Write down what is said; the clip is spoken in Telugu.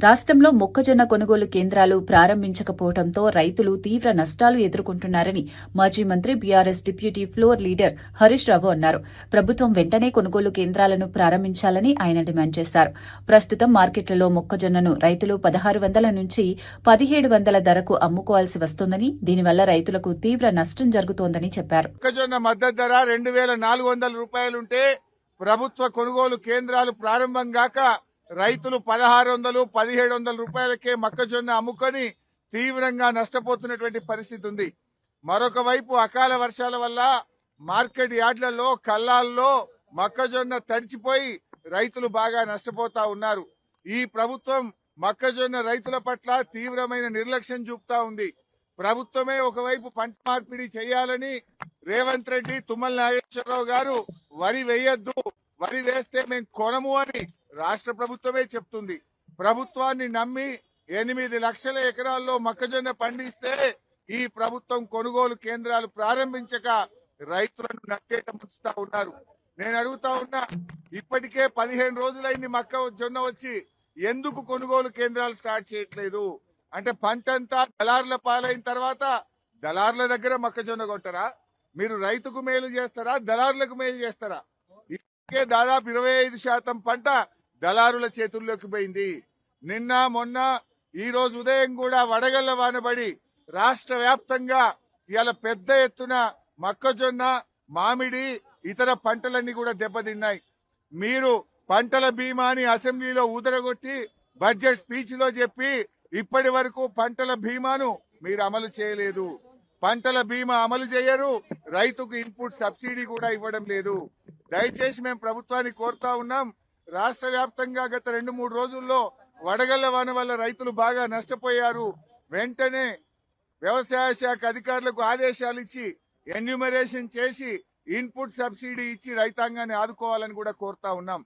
రాష్ట్రంలో మొక్కజొన్న కొనుగోలు కేంద్రాలు ప్రారంభించకపోవడంతో రైతులు తీవ్ర నష్టాలు ఎదుర్కొంటున్నారని మాజీ మంత్రి BRS deputy floor leader Harish Rao అన్నారు. ప్రభుత్వం వెంటనే కొనుగోలు కేంద్రాలను ప్రారంభించాలని ఆయన డిమాండ్ చేశారు. ప్రస్తుతం మార్కెట్లలో మొక్కజొన్నను రైతులు 1600 నుంచి 1700 ధరకు అమ్ముకోవాల్సి వస్తోందని, దీనివల్ల రైతులకు తీవ్ర నష్టం జరుగుతోందని చెప్పారు. మొక్కజొన్న మద్దతు ధర 2400 రూపాయలుంటే ప్రభుత్వ కొనుగోలు కేంద్రాలు ప్రారంభం గాక రైతులు 1600, 1700 రూపాయలకే మొక్కజొన్న అమ్ముకొని తీవ్రంగా నష్టపోతున్నటువంటి పరిస్థితి ఉంది. మరొక వైపు అకాల వర్షాల వల్ల మార్కెట్ యార్డ్లలో, కల్లాల్లో మొక్కజొన్న తడిచిపోయి రైతులు బాగా నష్టపోతా ఉన్నారు. ఈ ప్రభుత్వం మొక్కజొన్న రైతుల పట్ల తీవ్రమైన నిర్లక్ష్యం చూపుతా ఉంది. ప్రభుత్వమే ఒకవైపు పంట మార్పిడి చేయాలని రేవంత్ రెడ్డి, తుమ్మల నాగేశ్వరరావు గారు వరి వేయొద్దు, వరి వేస్తే మేము కొనము అని రాష్ట్ర ప్రభుత్వమే చెప్తుంది. ప్రభుత్వాన్ని నమ్మి 8 లక్షల ఎకరాల్లో మొక్కజొన్న పండిస్తే ఈ ప్రభుత్వం కొనుగోలు కేంద్రాలు ప్రారంభించక రైతులను నట్టేట ముంచుతా ఉన్నారు. నేను అడుగుతా ఉన్నా, ఇప్పటికే 15 రోజులైంది మొక్కజొన్న వచ్చి, ఎందుకు కొనుగోలు కేంద్రాలు స్టార్ట్ చేయట్లేదు? అంటే పంటంతా దళారుల పాలైన తర్వాత దళారుల దగ్గర మొక్కజొన్న కొంటారా? మీరు రైతుకు మేలు చేస్తారా, దళారులకు మేలు చేస్తారా? ఇప్పటికే దాదాపు 25% పంట దళారుల చేతుల్లోకి పోయింది. నిన్న మొన్న ఈ రోజు ఉదయం కూడా వడగళ్ల వానబడి రాష్ట్ర వ్యాప్తంగా ఇవాళ పెద్ద ఎత్తున మొక్కజొన్న, మామిడి, ఇతర పంటలన్నీ కూడా దెబ్బతిన్నాయి. మీరు పంటల బీమాని అసెంబ్లీలో ఊదరగొట్టి బడ్జెట్ స్పీచ్ లో చెప్పి ఇప్పటి వరకు పంటల బీమాను మీరు అమలు చేయలేదు. పంటల బీమా అమలు చేయరు, రైతుకు ఇన్పుట్ సబ్సిడీ కూడా ఇవ్వడం లేదు. దయచేసి మేము ప్రభుత్వాన్ని కోరుతా ఉన్నాం, రాష్ట్ర వ్యాప్తంగా గత 2-3 రోజుల్లో వడగళ్ల వాన వల్ల రైతులు బాగా నష్టపోయారు. వెంటనే వ్యవసాయ శాఖ అధికారులకు ఆదేశాలు ఇచ్చి ఎన్యూమరేషన్ చేసి ఇన్పుట్ సబ్సిడీ ఇచ్చి రైతాంగాన్ని ఆదుకోవాలని కూడా కోరుతా ఉన్నాం.